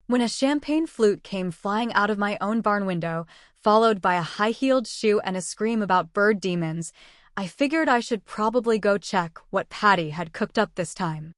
when a champagne flute came flying out of my own barn window, followed by a high-heeled shoe and a scream about bird demons, I figured I should probably go check what Patty had cooked up this time.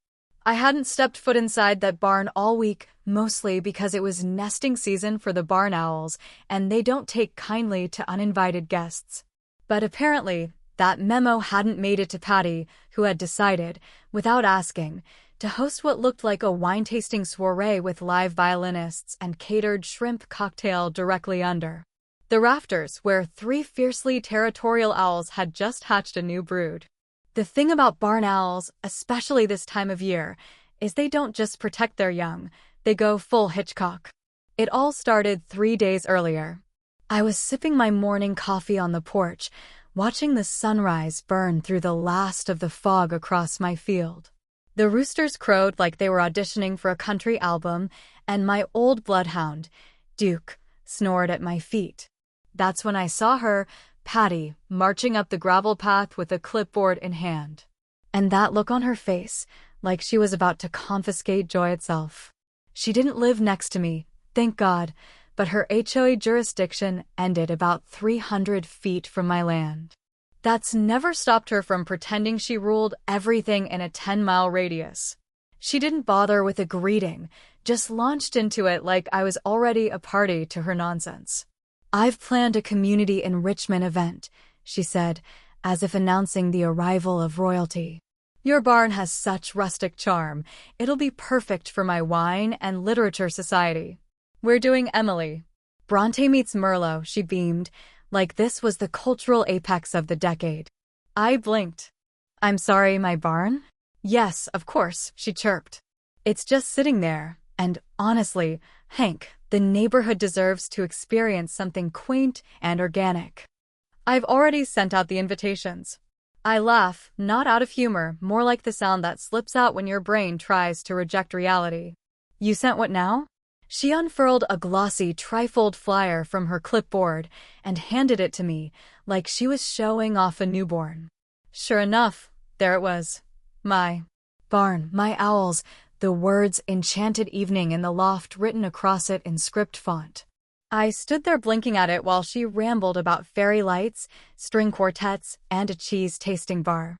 I hadn't stepped foot inside that barn all week, mostly because it was nesting season for the barn owls, and they don't take kindly to uninvited guests. But apparently, that memo hadn't made it to Patty, who had decided, without asking, to host what looked like a wine-tasting soiree with live violinists and catered shrimp cocktail directly under the rafters, where 3 fiercely territorial owls had just hatched a new brood. The thing about barn owls, especially this time of year, is they don't just protect their young, they go full Hitchcock. It all started 3 days earlier. I was sipping my morning coffee on the porch, watching the sunrise burn through the last of the fog across my field. The roosters crowed like they were auditioning for a country album, and my old bloodhound, Duke, snored at my feet. That's when I saw her, Patty, marching up the gravel path with a clipboard in hand. And that look on her face, like she was about to confiscate joy itself. She didn't live next to me, thank God, but her HOA jurisdiction ended about 300 feet from my land. That's never stopped her from pretending she ruled everything in a 10-mile radius. She didn't bother with a greeting, just launched into it like I was already a party to her nonsense. "I've planned a community enrichment event," she said, as if announcing the arrival of royalty. "Your barn has such rustic charm. It'll be perfect for my wine and literature society. We're doing Emily Bronte meets Merlot," she beamed, like this was the cultural apex of the decade. I blinked. "I'm sorry, my barn?" "Yes, of course," she chirped. "It's just sitting there, and honestly, Hank, the neighborhood deserves to experience something quaint and organic. I've already sent out the invitations." I laugh, not out of humor, more like the sound that slips out when your brain tries to reject reality. "You sent what now?" She unfurled a glossy trifold flyer from her clipboard and handed it to me, like she was showing off a newborn. Sure enough, there it was. My barn, my owls, the words "Enchanted Evening" in the loft written across it in script font. I stood there blinking at it while she rambled about fairy lights, string quartets, and a cheese-tasting bar.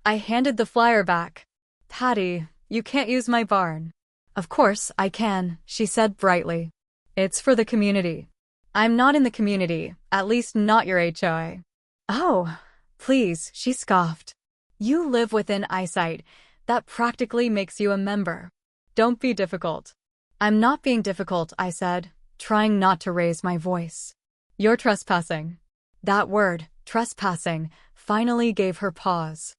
I handed the flyer back. "Patty, you can't use my barn." "Of course I can," she said brightly. "It's for the community." "I'm not in the community, at least not your HOA. "Oh, please," she scoffed. "You live within eyesight. That practically makes you a member. Don't be difficult." "I'm not being difficult," I said, trying not to raise my voice. "You're trespassing." That word, trespassing, finally gave her pause.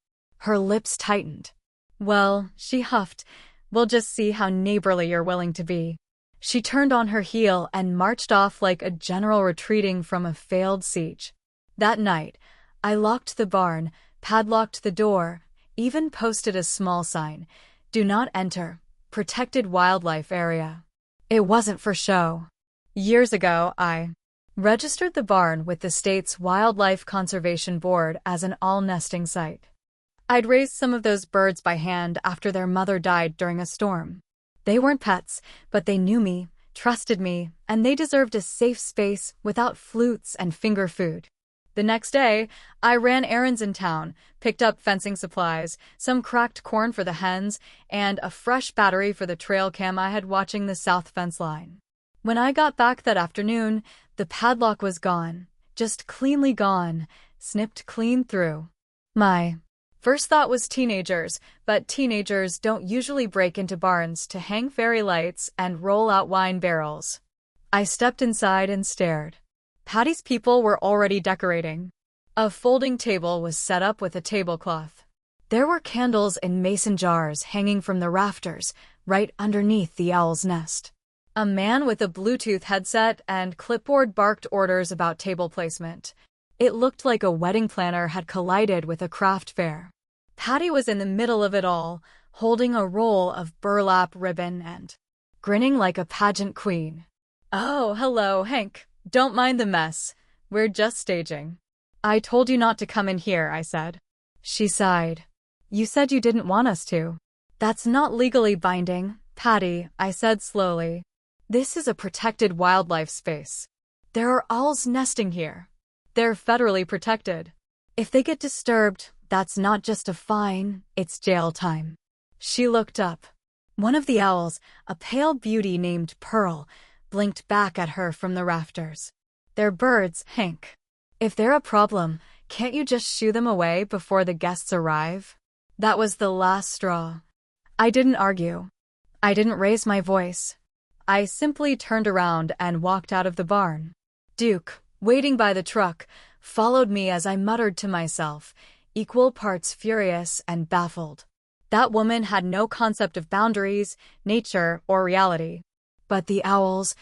Her lips tightened. "Well," she huffed, "we'll just see how neighborly you're willing to be." She turned on her heel and marched off like a general retreating from a failed siege. That night, I locked the barn, padlocked the door, even posted a small sign, "Do not enter, protected wildlife area." It wasn't for show. Years ago, I registered the barn with the state's Wildlife Conservation Board as an all-nesting site. I'd raised some of those birds by hand after their mother died during a storm. They weren't pets, but they knew me, trusted me, and they deserved a safe space without flutes and finger food. The next day, I ran errands in town, picked up fencing supplies, some cracked corn for the hens, and a fresh battery for the trail cam I had watching the south fence line. When I got back that afternoon, the padlock was gone, just cleanly gone, snipped clean through. My first thought was teenagers, but teenagers don't usually break into barns to hang fairy lights and roll out wine barrels. I stepped inside and stared. Patty's people were already decorating. A folding table was set up with a tablecloth. There were candles in mason jars hanging from the rafters, right underneath the owl's nest. A man with a Bluetooth headset and clipboard barked orders about table placement. It looked like a wedding planner had collided with a craft fair. Patty was in the middle of it all, holding a roll of burlap ribbon and grinning like a pageant queen. "Oh, hello, Hank. Don't mind the mess. We're just staging." "I told you not to come in here," I said. She sighed. "You said you didn't want us to." "That's not legally binding, Patty," I said slowly. This is a protected wildlife space. There are owls nesting here. They're federally protected. If they get disturbed, that's not just a fine, it's jail time. She looked up. One of the owls, a pale beauty named Pearl, blinked back at her from the rafters. They're birds, Hank. If they're a problem, can't you just shoo them away before the guests arrive? That was the last straw. I didn't argue. I didn't raise my voice. I simply turned around and walked out of the barn. Duke, waiting by the truck, followed me as I muttered to myself, equal parts furious and baffled. That woman had no concept of boundaries, nature, or reality. But the owls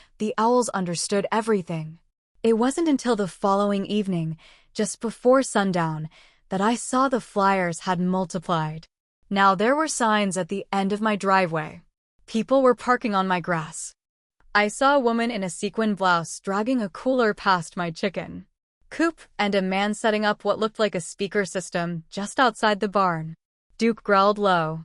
understood everything. It wasn't until the following evening, just before sundown, that I saw the flyers had multiplied. Now there were signs at the end of my driveway. People were parking on my grass. I saw a woman in a sequin blouse dragging a cooler past my chicken coop and a man setting up what looked like a speaker system just outside the barn. Duke growled low.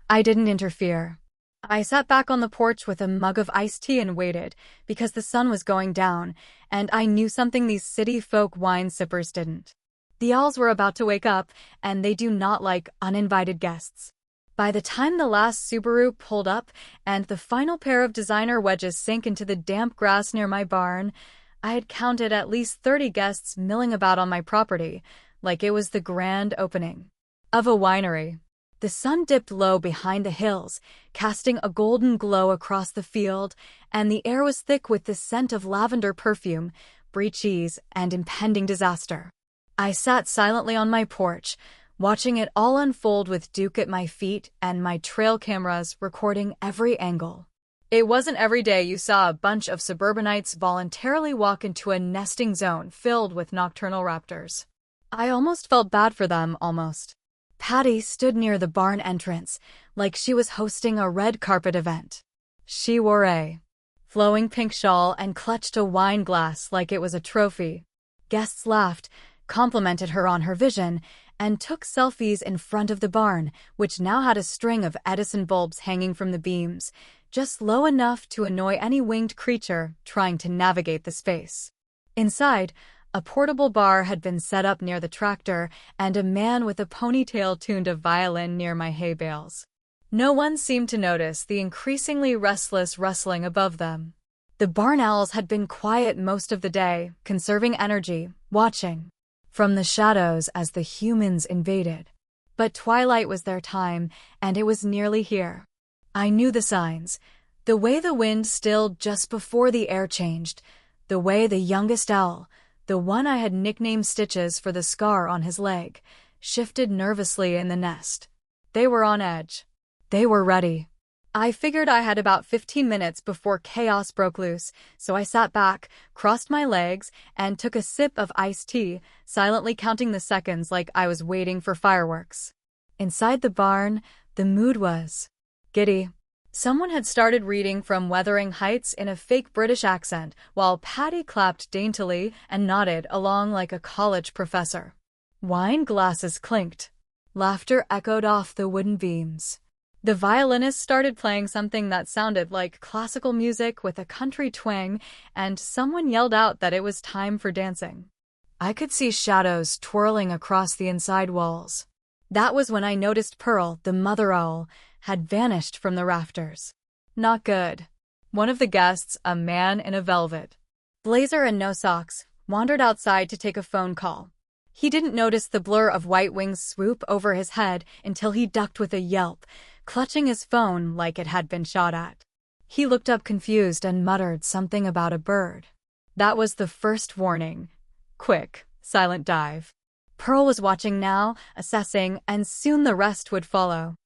I didn't interfere. I sat back on the porch with a mug of iced tea and waited, because the sun was going down, and I knew something these city folk wine sippers didn't. The owls were about to wake up, and they do not like uninvited guests. By the time the last Subaru pulled up and the final pair of designer wedges sank into the damp grass near my barn, I had counted at least 30 guests milling about on my property, like it was the grand opening of a winery. The sun dipped low behind the hills, casting a golden glow across the field, and the air was thick with the scent of lavender perfume, brie cheese, and impending disaster. I sat silently on my porch, watching it all unfold with Duke at my feet and my trail cameras recording every angle. It wasn't every day you saw a bunch of suburbanites voluntarily walk into a nesting zone filled with nocturnal raptors. I almost felt bad for them, almost. Patty stood near the barn entrance, like she was hosting a red carpet event. She wore a flowing pink shawl and clutched a wine glass like it was a trophy. Guests laughed, complimented her on her vision, and took selfies in front of the barn, which now had a string of Edison bulbs hanging from the beams, just low enough to annoy any winged creature trying to navigate the space. Inside, a portable bar had been set up near the tractor, and a man with a ponytail tuned a violin near my hay bales. No one seemed to notice the increasingly restless rustling above them. The barn owls had been quiet most of the day, conserving energy, watching from the shadows as the humans invaded. But twilight was their time, and it was nearly here. I knew the signs. The way the wind stilled just before the air changed. The way the youngest owl, the one I had nicknamed Stitches for the scar on his leg, shifted nervously in the nest. They were on edge. They were ready. I figured I had about 15 minutes before chaos broke loose, so I sat back, crossed my legs, and took a sip of iced tea, silently counting the seconds like I was waiting for fireworks. Inside the barn, the mood was giddy. Someone had started reading from Wuthering Heights in a fake British accent, while Patty clapped daintily and nodded along like a college professor. Wine glasses clinked. Laughter echoed off the wooden beams. The violinist started playing something that sounded like classical music with a country twang, and someone yelled out that it was time for dancing. I could see shadows twirling across the inside walls. That was when I noticed Pearl, the mother owl, had vanished from the rafters. Not good. One of the guests, a man in a velvet blazer and no socks, wandered outside to take a phone call. He didn't notice the blur of white wings swoop over his head until he ducked with a yelp, clutching his phone like it had been shot at. He looked up confused and muttered something about a bird. That was the first warning. Quick, silent dive. Pearl was watching now, assessing, and soon the rest would follow.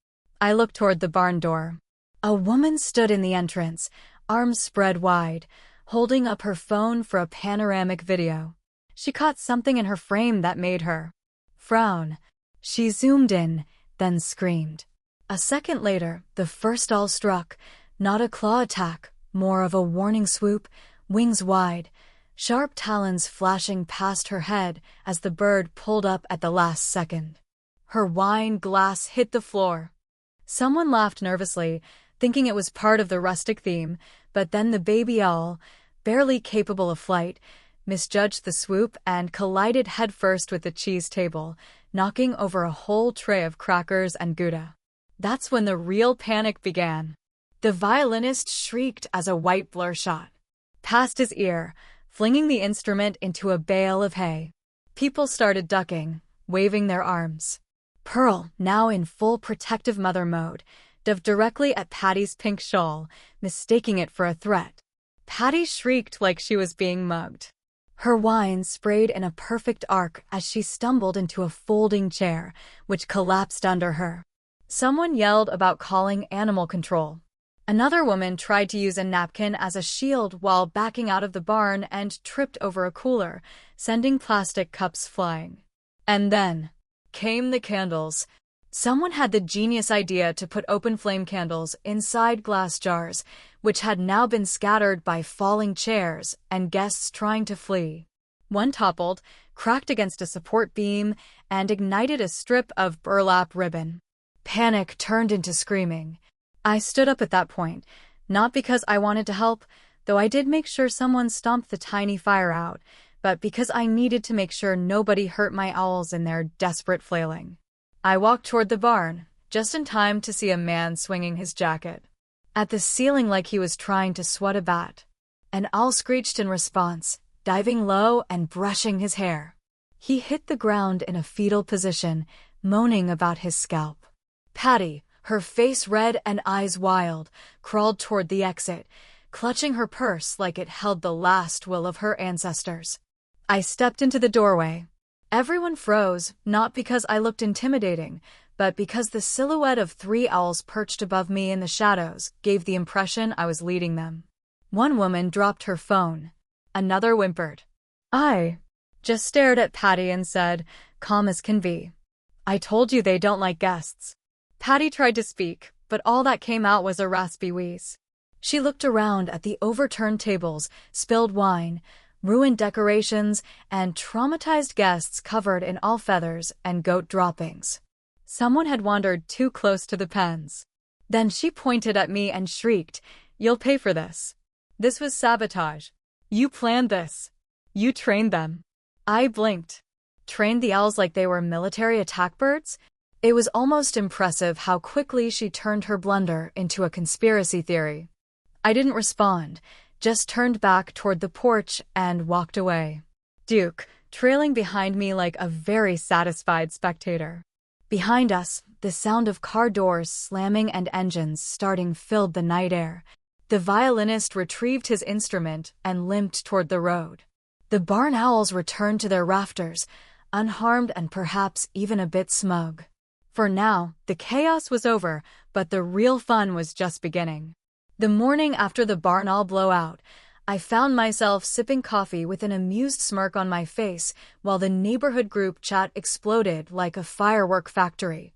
I looked toward the barn door. A woman stood in the entrance, arms spread wide, holding up her phone for a panoramic video. She caught something in her frame that made her frown. She zoomed in, then screamed. A second later, the first owl struck, not a claw attack, more of a warning swoop, wings wide, sharp talons flashing past her head as the bird pulled up at the last second. Her wine glass hit the floor. Someone laughed nervously, thinking it was part of the rustic theme, But then the baby owl, barely capable of flight, misjudged the swoop and collided headfirst with the cheese table, knocking over a whole tray of crackers and Gouda. That's when the real panic began. The violinist shrieked as a white blur shot past his ear, flinging the instrument into a bale of hay. People started ducking, waving their arms. Pearl, now in full protective mother mode, dove directly at Patty's pink shawl, mistaking it for a threat. Patty shrieked like she was being mugged. Her wine sprayed in a perfect arc as she stumbled into a folding chair, which collapsed under her. Someone yelled about calling animal control. Another woman tried to use a napkin as a shield while backing out of the barn and tripped over a cooler, sending plastic cups flying. And then came the candles. Someone had the genius idea to put open flame candles inside glass jars, which had now been scattered by falling chairs and guests trying to flee. One toppled, cracked against a support beam, and ignited a strip of burlap ribbon. Panic turned into screaming. I stood up at that point, not because I wanted to help, though I did make sure someone stomped the tiny fire out, but because I needed to make sure nobody hurt my owls in their desperate flailing. I walked toward the barn, just in time to see a man swinging his jacket at the ceiling like he was trying to swat a bat. An owl screeched in response, diving low and brushing his hair. He hit the ground in a fetal position, moaning about his scalp. Patty, her face red and eyes wild, crawled toward the exit, clutching her purse like it held the last will of her ancestors. I stepped into the doorway. Everyone froze, not because I looked intimidating, but because the silhouette of 3 owls perched above me in the shadows gave the impression I was leading them. One woman dropped her phone. Another whimpered. I just stared at Patty and said, calm as can be, I told you they don't like guests. Patty tried to speak, but all that came out was a raspy wheeze. She looked around at the overturned tables, spilled wine, ruined decorations, and traumatized guests covered in all feathers and goat droppings. Someone had wandered too close to the pens. Then she pointed at me and shrieked, "You'll pay for this. This was sabotage. You planned this. You trained them." I blinked. Trained the owls like they were military attack birds? It was almost impressive how quickly she turned her blunder into a conspiracy theory. I didn't respond, just turned back toward the porch and walked away. Duke, trailing behind me like a very satisfied spectator. Behind us, the sound of car doors slamming and engines starting filled the night air. The violinist retrieved his instrument and limped toward the road. The barn owls returned to their rafters, unharmed and perhaps even a bit smug. For now, the chaos was over, but the real fun was just beginning. The morning after the barn owl blowout, I found myself sipping coffee with an amused smirk on my face while the neighborhood group chat exploded like a firework factory.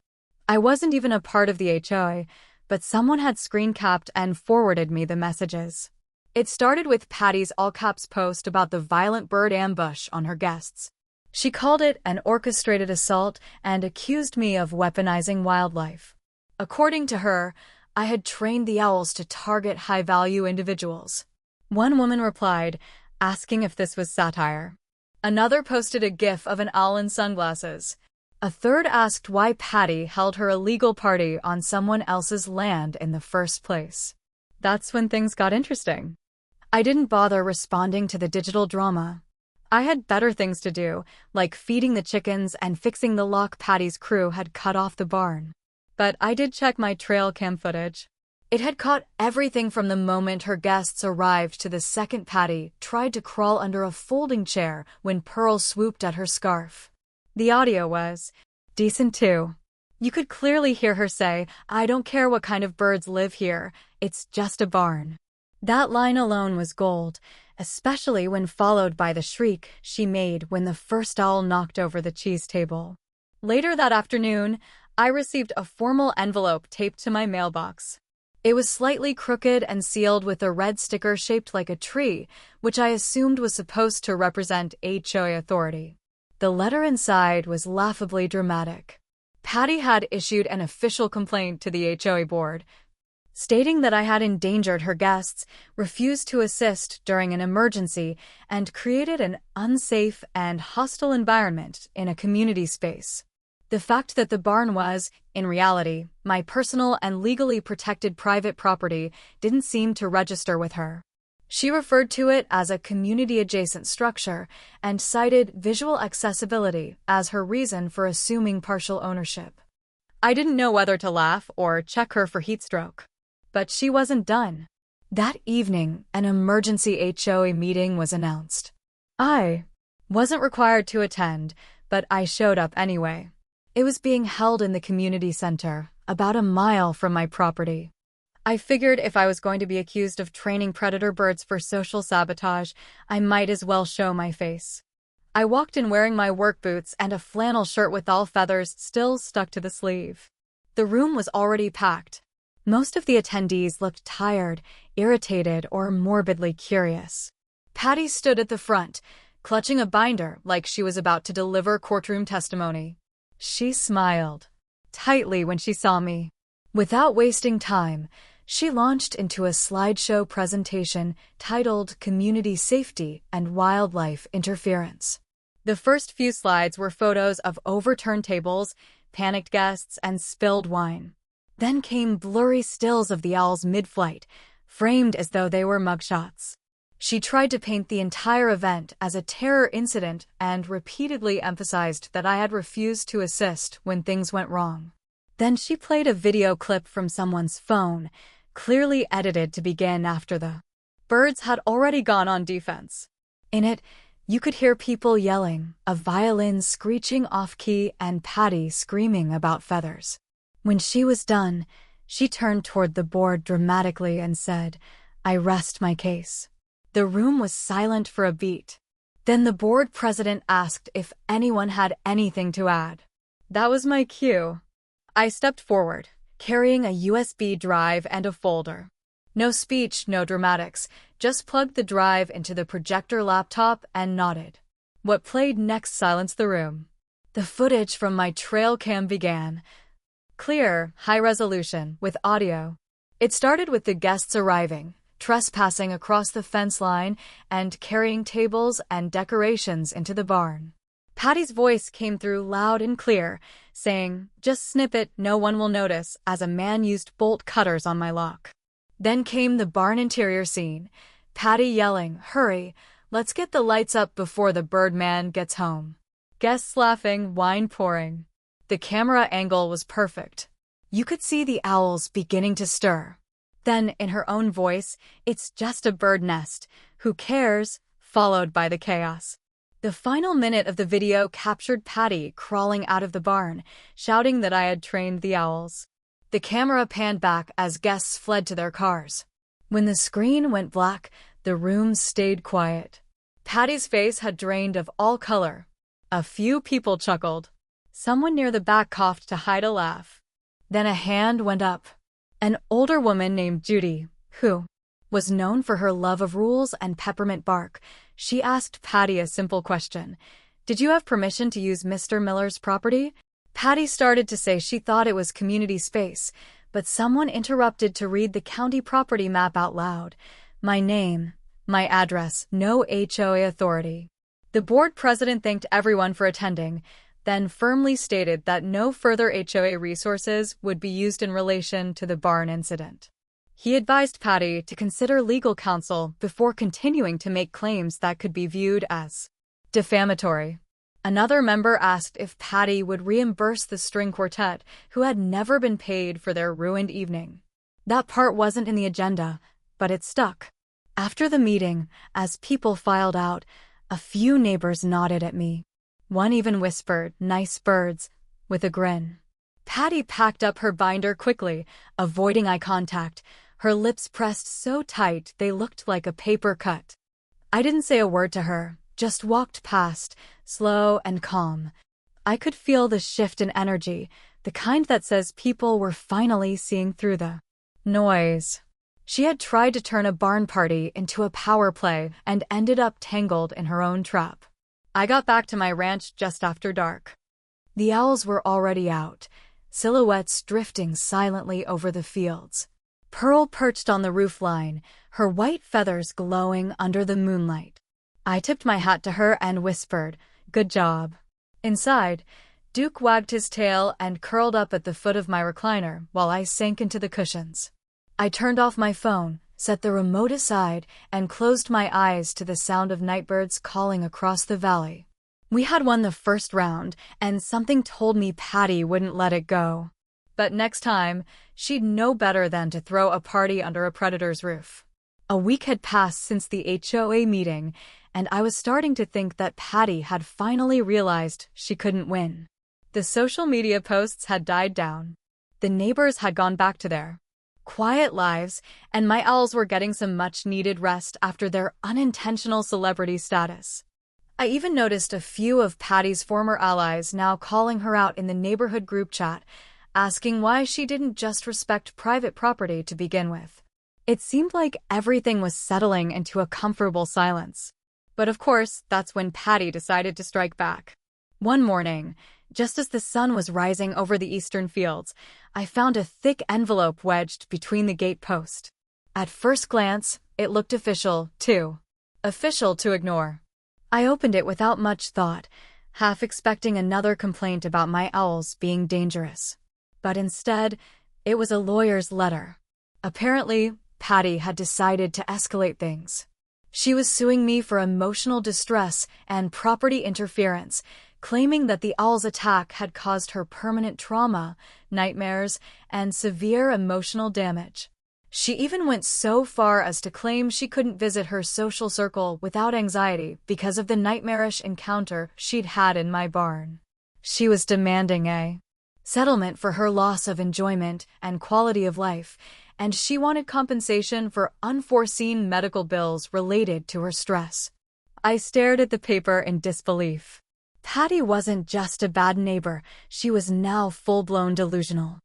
I wasn't even a part of the HOA, but someone had screen-capped and forwarded me the messages. It started with Patty's all-caps post about the violent bird ambush on her guests. She called it an orchestrated assault and accused me of weaponizing wildlife. According to her, I had trained the owls to target high-value individuals. One woman replied, asking if this was satire. Another posted a gif of an owl in sunglasses. A third asked why Patty held her illegal party on someone else's land in the first place. That's when things got interesting. I didn't bother responding to the digital drama. I had better things to do, like feeding the chickens and fixing the lock Patty's crew had cut off the barn. But I did check my trail cam footage. It had caught everything from the moment her guests arrived to the second Patty tried to crawl under a folding chair when Pearl swooped at her scarf. The audio was decent too. You could clearly hear her say, "I don't care what kind of birds live here, it's just a barn." That line alone was gold, especially when followed by the shriek she made when the first owl knocked over the cheese table. Later that afternoon, I received a formal envelope taped to my mailbox. It was slightly crooked and sealed with a red sticker shaped like a tree, which I assumed was supposed to represent HOA authority. The letter inside was laughably dramatic. Patty had issued an official complaint to the HOA board. stating that I had endangered her guests, refused to assist during an emergency, and created an unsafe and hostile environment in a community space. The fact that the barn was, in reality, my personal and legally protected private property didn't seem to register with her. She referred to it as a community-adjacent structure and cited visual accessibility as her reason for assuming partial ownership. I didn't know whether to laugh or check her for heatstroke. But she wasn't done. That evening, an emergency HOA meeting was announced. I wasn't required to attend, but I showed up anyway. It was being held in the community center, about a mile from my property. I figured if I was going to be accused of training predator birds for social sabotage, I might as well show my face. I walked in wearing my work boots and a flannel shirt with all feathers still stuck to the sleeve. The room was already packed. Most of the attendees looked tired, irritated, or morbidly curious. Patty stood at the front, clutching a binder like she was about to deliver courtroom testimony. She smiled tightly when she saw me. Without wasting time, she launched into a slideshow presentation titled Community Safety and Wildlife Interference. The first few slides were photos of overturned tables, panicked guests, and spilled wine. Then came blurry stills of the owls mid-flight, framed as though they were mugshots. She tried to paint the entire event as a terror incident and repeatedly emphasized that I had refused to assist when things went wrong. Then she played a video clip from someone's phone, clearly edited to begin after the birds had already gone on defense. In it, you could hear people yelling, a violin screeching off-key, and Patty screaming about feathers. When she was done, she turned toward the board dramatically and said, "I rest my case." The room was silent for a beat. Then the board president asked if anyone had anything to add. That was my cue. I stepped forward, carrying a USB drive and a folder. No speech, no dramatics, just plugged the drive into the projector laptop and nodded. What played next silenced the room. The footage from my trail cam began. Clear, high resolution, with audio. It started with the guests arriving, trespassing across the fence line, and carrying tables and decorations into the barn. Patty's voice came through loud and clear, saying, "Just snip it, no one will notice," as a man used bolt cutters on my lock. Then came the barn interior scene. Patty yelling, "Hurry, let's get the lights up before the Birdman gets home." Guests laughing, wine pouring. The camera angle was perfect. You could see the owls beginning to stir. Then, in her own voice, "It's just a bird nest. Who cares?" followed by the chaos. The final minute of the video captured Patty crawling out of the barn, shouting that I had trained the owls. The camera panned back as guests fled to their cars. When the screen went black, the room stayed quiet. Patty's face had drained of all color. A few people chuckled. Someone near the back coughed to hide a laugh. Then a hand went up. An older woman named Judy, who was known for her love of rules and peppermint bark, she asked Patty a simple question. "Did you have permission to use Mr. Miller's property?" Patty started to say she thought it was community space, but someone interrupted to read the county property map out loud. My name, my address, no HOA authority. The board president thanked everyone for attending, then firmly stated that no further HOA resources would be used in relation to the barn incident. He advised Patty to consider legal counsel before continuing to make claims that could be viewed as defamatory. Another member asked if Patty would reimburse the string quartet, who had never been paid for their ruined evening. That part wasn't in the agenda, but it stuck. After the meeting, as people filed out, a few neighbors nodded at me. One even whispered, "Nice birds," with a grin. Patty packed up her binder quickly, avoiding eye contact, her lips pressed so tight they looked like a paper cut. I didn't say a word to her, just walked past, slow and calm. I could feel the shift in energy, the kind that says people were finally seeing through the noise. She had tried to turn a barn party into a power play and ended up tangled in her own trap. I got back to my ranch just after dark. The owls were already out, silhouettes drifting silently over the fields. Pearl perched on the roofline, her white feathers glowing under the moonlight. I tipped my hat to her and whispered, "Good job." Inside, Duke wagged his tail and curled up at the foot of my recliner while I sank into the cushions. I turned off my phone, set the remote aside, and closed my eyes to the sound of nightbirds calling across the valley. We had won the first round, and something told me Patty wouldn't let it go. But next time, she'd know better than to throw a party under a predator's roof. A week had passed since the HOA meeting, and I was starting to think that Patty had finally realized she couldn't win. The social media posts had died down. The neighbors had gone back to their quiet lives, and my owls were getting some much-needed rest after their unintentional celebrity status. I even noticed a few of Patty's former allies now calling her out in the neighborhood group chat, asking why she didn't just respect private property to begin with. It seemed like everything was settling into a comfortable silence. But of course, that's when Patty decided to strike back. One morning, just as the sun was rising over the eastern fields, I found a thick envelope wedged between the gate post. At first glance, it looked official, too. Official to ignore. I opened it without much thought, half expecting another complaint about my owls being dangerous. But instead, it was a lawyer's letter. Apparently, Patty had decided to escalate things. She was suing me for emotional distress and property interference, claiming that the owl's attack had caused her permanent trauma, nightmares, and severe emotional damage. She even went so far as to claim she couldn't visit her social circle without anxiety because of the nightmarish encounter she'd had in my barn. She was demanding a settlement for her loss of enjoyment and quality of life, and she wanted compensation for unforeseen medical bills related to her stress. I stared at the paper in disbelief. Patty wasn't just a bad neighbor, she was now full-blown delusional.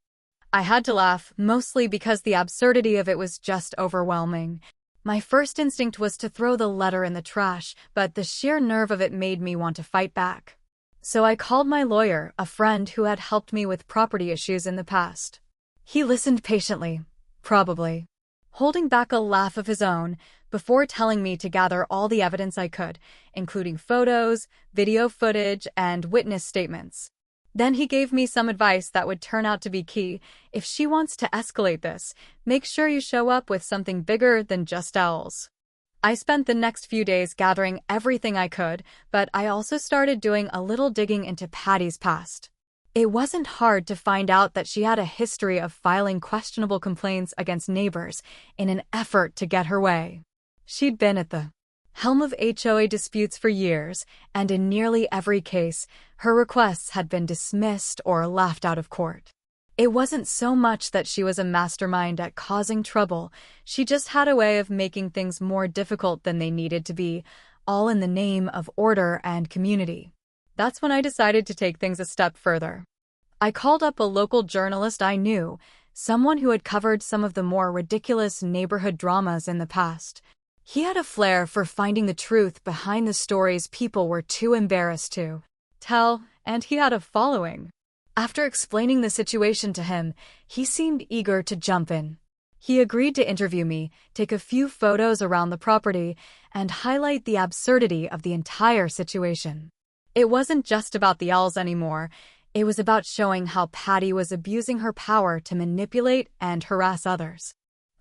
I had to laugh, mostly because the absurdity of it was just overwhelming. My first instinct was to throw the letter in the trash, but the sheer nerve of it made me want to fight back. So I called my lawyer, a friend who had helped me with property issues in the past. He listened patiently, probably holding back a laugh of his own, before telling me to gather all the evidence I could, including photos, video footage, and witness statements. Then he gave me some advice that would turn out to be key. If she wants to escalate this, make sure you show up with something bigger than just owls. I spent the next few days gathering everything I could, but I also started doing a little digging into Patty's past. It wasn't hard to find out that she had a history of filing questionable complaints against neighbors in an effort to get her way. She'd been at the helm of HOA disputes for years, and in nearly every case, her requests had been dismissed or laughed out of court. It wasn't so much that she was a mastermind at causing trouble, she just had a way of making things more difficult than they needed to be, all in the name of order and community. That's when I decided to take things a step further. I called up a local journalist I knew, someone who had covered some of the more ridiculous neighborhood dramas in the past. He had a flair for finding the truth behind the stories people were too embarrassed to tell, and he had a following. After explaining the situation to him, he seemed eager to jump in. He agreed to interview me, take a few photos around the property, and highlight the absurdity of the entire situation. It wasn't just about the owls anymore. It was about showing how Patty was abusing her power to manipulate and harass others.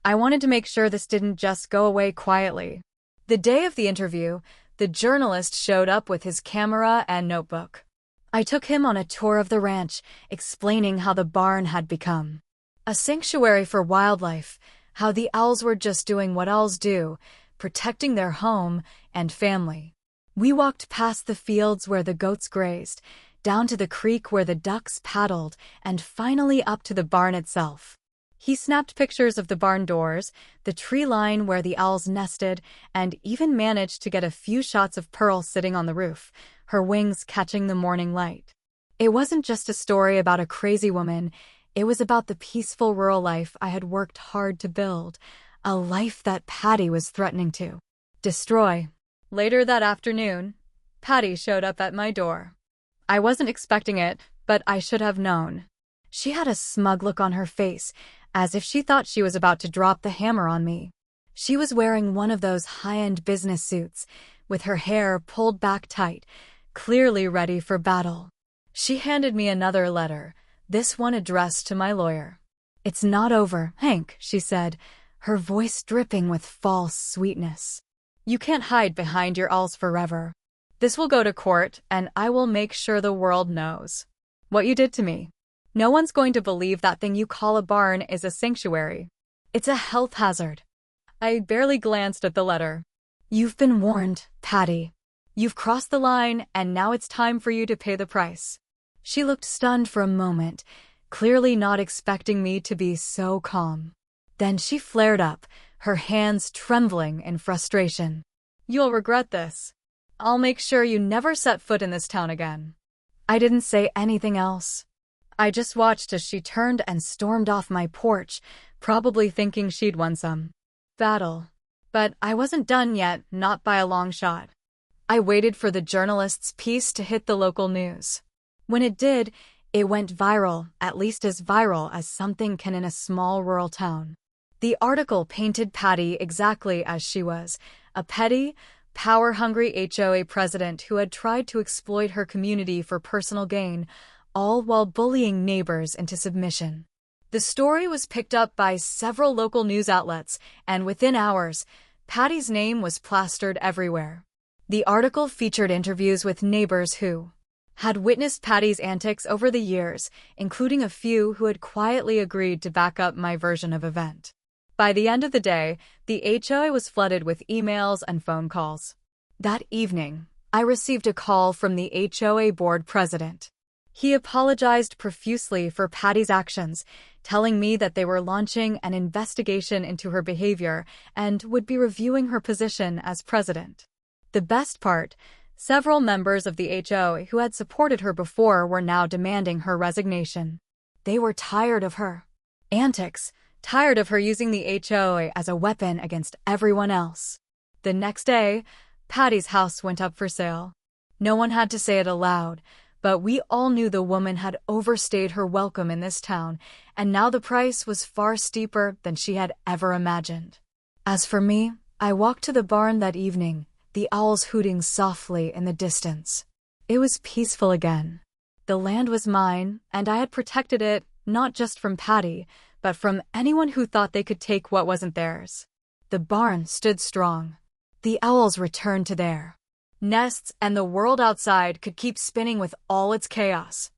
I wanted to make sure this didn't just go away quietly. The day of the interview, the journalist showed up with his camera and notebook. I took him on a tour of the ranch, explaining how the barn had become a sanctuary for wildlife, how the owls were just doing what owls do, protecting their home and family. We walked past the fields where the goats grazed, down to the creek where the ducks paddled, and finally up to the barn itself. He snapped pictures of the barn doors, the tree line where the owls nested, and even managed to get a few shots of Pearl sitting on the roof, her wings catching the morning light. It wasn't just a story about a crazy woman, it was about the peaceful rural life I had worked hard to build, a life that Patty was threatening to destroy. Later that afternoon, Patty showed up at my door. I wasn't expecting it, but I should have known. She had a smug look on her face, as if she thought she was about to drop the hammer on me. She was wearing one of those high-end business suits, with her hair pulled back tight, clearly ready for battle. She handed me another letter, this one addressed to my lawyer. "It's not over, Hank," she said, her voice dripping with false sweetness. "You can't hide behind your alls forever. This will go to court, and I will make sure the world knows what you did to me. No one's going to believe that thing you call a barn is a sanctuary. It's a health hazard." I barely glanced at the letter. "You've been warned, Patty. You've crossed the line, and now it's time for you to pay the price." She looked stunned for a moment, clearly not expecting me to be so calm. Then she flared up, her hands trembling in frustration. "You'll regret this. I'll make sure you never set foot in this town again." I didn't say anything else. I just watched as she turned and stormed off my porch, probably thinking she'd won some battle. But I wasn't done yet, not by a long shot. I waited for the journalist's piece to hit the local news. When it did, it went viral, at least as viral as something can in a small rural town. The article painted Patty exactly as she was, a petty, power-hungry HOA president who had tried to exploit her community for personal gain, all while bullying neighbors into submission. The story was picked up by several local news outlets, and within hours, Patty's name was plastered everywhere. The article featured interviews with neighbors who had witnessed Patty's antics over the years, including a few who had quietly agreed to back up my version of events. By the end of the day, the HOA was flooded with emails and phone calls. That evening, I received a call from the HOA board president. He apologized profusely for Patty's actions, telling me that they were launching an investigation into her behavior and would be reviewing her position as president. The best part, several members of the HOA who had supported her before were now demanding her resignation. They were tired of her antics, tired of her using the HOA as a weapon against everyone else. The next day, Patty's house went up for sale. No one had to say it aloud, but we all knew the woman had overstayed her welcome in this town, and now the price was far steeper than she had ever imagined. As for me, I walked to the barn that evening, the owls hooting softly in the distance. It was peaceful again. The land was mine, and I had protected it not just from Patty, but from anyone who thought they could take what wasn't theirs. The barn stood strong. The owls returned to their nests, and the world outside could keep spinning with all its chaos.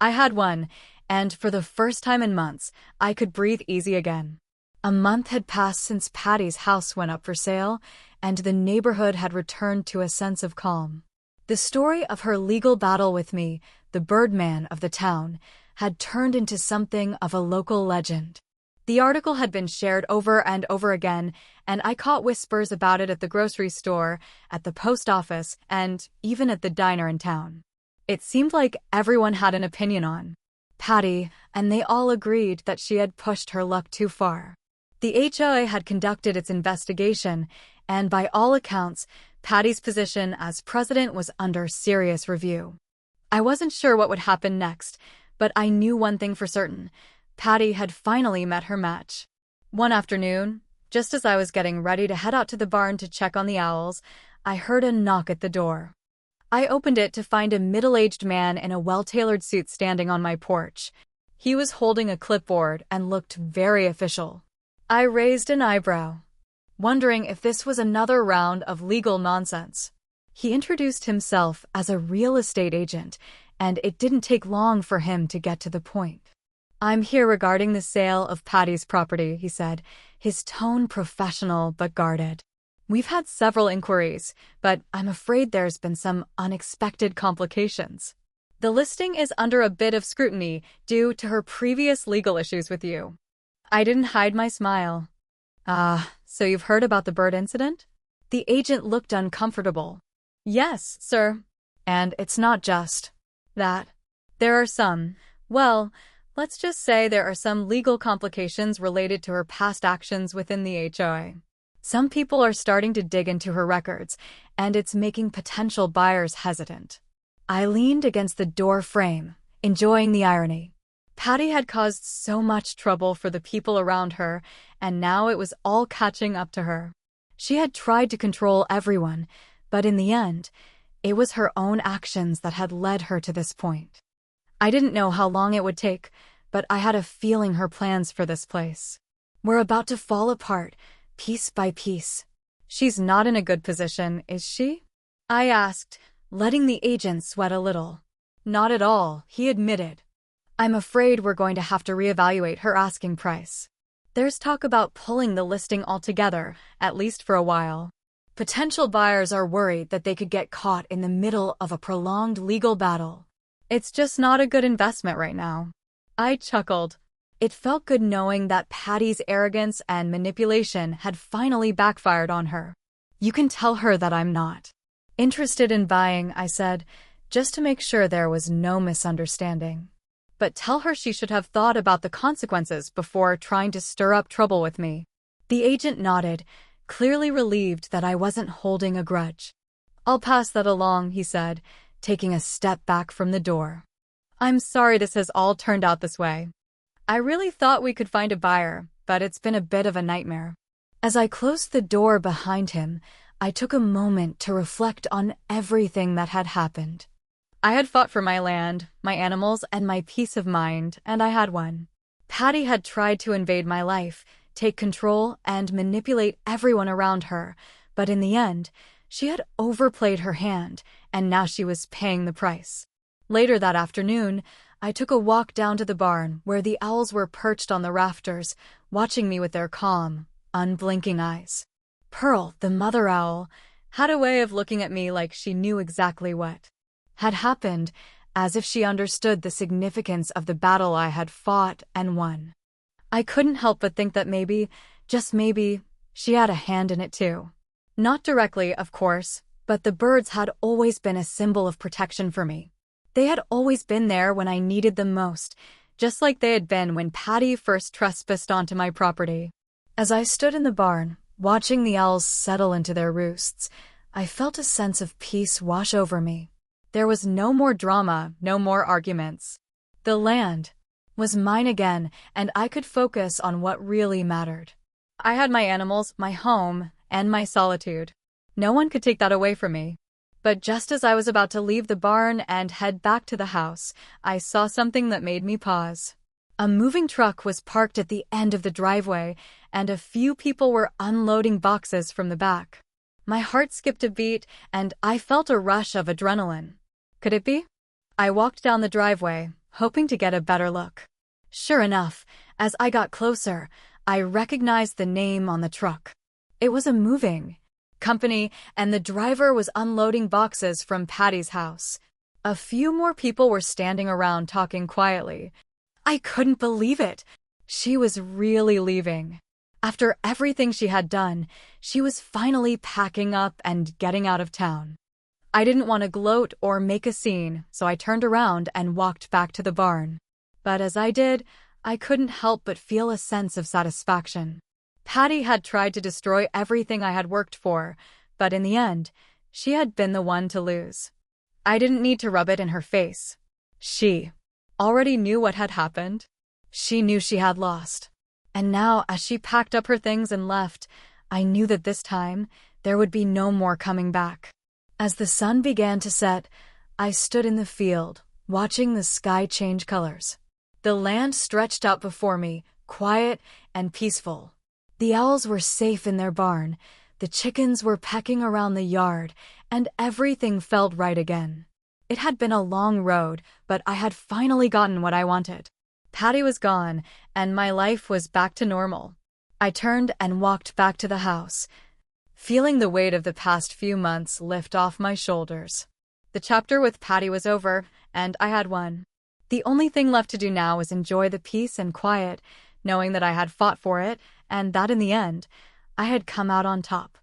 I had won, and for the first time in months, I could breathe easy again. A month had passed since Patty's house went up for sale, and the neighborhood had returned to a sense of calm. The story of her legal battle with me, the Birdman of the town, had turned into something of a local legend. The article had been shared over and over again, and I caught whispers about it at the grocery store, at the post office, and even at the diner in town. It seemed like everyone had an opinion on Patty, and they all agreed that she had pushed her luck too far. The HOA had conducted its investigation, and by all accounts, Patty's position as president was under serious review. I wasn't sure what would happen next, but I knew one thing for certain. Patty had finally met her match. One afternoon, just as I was getting ready to head out to the barn to check on the owls, I heard a knock at the door. I opened it to find a middle-aged man in a well-tailored suit standing on my porch. He was holding a clipboard and looked very official. I raised an eyebrow, wondering if this was another round of legal nonsense. He introduced himself as a real estate agent, and it didn't take long for him to get to the point. "I'm here regarding the sale of Patty's property," he said, his tone professional but guarded. "We've had several inquiries, but I'm afraid there's been some unexpected complications. The listing is under a bit of scrutiny due to her previous legal issues with you." I didn't hide my smile. "Ah, so you've heard about the bird incident?" The agent looked uncomfortable. "Yes, sir. And it's not just that. There are some, well, let's just say there are some legal complications related to her past actions within the HOA. Some people are starting to dig into her records, and it's making potential buyers hesitant." I leaned against the door frame, enjoying the irony. Patty had caused so much trouble for the people around her, and now it was all catching up to her. She had tried to control everyone, but in the end, it was her own actions that had led her to this point. I didn't know how long it would take, but I had a feeling her plans for this place were about to fall apart, piece by piece. "She's not in a good position, is she?" I asked, letting the agent sweat a little. "Not at all," he admitted. "I'm afraid we're going to have to reevaluate her asking price. There's talk about pulling the listing altogether, at least for a while. Potential buyers are worried that they could get caught in the middle of a prolonged legal battle. It's just not a good investment right now." I chuckled. It felt good knowing that Patty's arrogance and manipulation had finally backfired on her. "You can tell her that I'm not interested in buying," I said, just to make sure there was no misunderstanding. "But tell her she should have thought about the consequences before trying to stir up trouble with me." The agent nodded, clearly relieved that I wasn't holding a grudge. "I'll pass that along," he said, taking a step back from the door. "I'm sorry this has all turned out this way. I really thought we could find a buyer, but it's been a bit of a nightmare." As I closed the door behind him, I took a moment to reflect on everything that had happened. I had fought for my land, my animals, and my peace of mind, and I had won. Patty had tried to invade my life, take control, and manipulate everyone around her, but in the end, she had overplayed her hand, and now she was paying the price. Later that afternoon, I took a walk down to the barn where the owls were perched on the rafters, watching me with their calm, unblinking eyes. Pearl, the mother owl, had a way of looking at me like she knew exactly what had happened, as if she understood the significance of the battle I had fought and won. I couldn't help but think that maybe, just maybe, she had a hand in it too. Not directly, of course, but the birds had always been a symbol of protection for me. They had always been there when I needed them most, just like they had been when Patty first trespassed onto my property. As I stood in the barn, watching the owls settle into their roosts, I felt a sense of peace wash over me. There was no more drama, no more arguments. The land was mine again, and I could focus on what really mattered. I had my animals, my home, and my solitude. No one could take that away from me. But just as I was about to leave the barn and head back to the house, I saw something that made me pause. A moving truck was parked at the end of the driveway, and a few people were unloading boxes from the back. My heart skipped a beat, and I felt a rush of adrenaline. Could it be? I walked down the driveway, hoping to get a better look. Sure enough, as I got closer, I recognized the name on the truck. It was a moving company, and the driver was unloading boxes from Patty's house. A few more people were standing around talking quietly. I couldn't believe it. She was really leaving. After everything she had done, she was finally packing up and getting out of town. I didn't want to gloat or make a scene, so I turned around and walked back to the barn. But as I did, I couldn't help but feel a sense of satisfaction. Patty had tried to destroy everything I had worked for, but in the end, she had been the one to lose. I didn't need to rub it in her face. She already knew what had happened. She knew she had lost. And now, as she packed up her things and left, I knew that this time, there would be no more coming back. As the sun began to set, I stood in the field, watching the sky change colors. The land stretched out before me, quiet and peaceful. The owls were safe in their barn, the chickens were pecking around the yard, and everything felt right again. It had been a long road, but I had finally gotten what I wanted. Patty was gone, and my life was back to normal. I turned and walked back to the house, feeling the weight of the past few months lift off my shoulders. The chapter with Patty was over, and I had won. The only thing left to do now was enjoy the peace and quiet, knowing that I had fought for it, and that in the end, I had come out on top.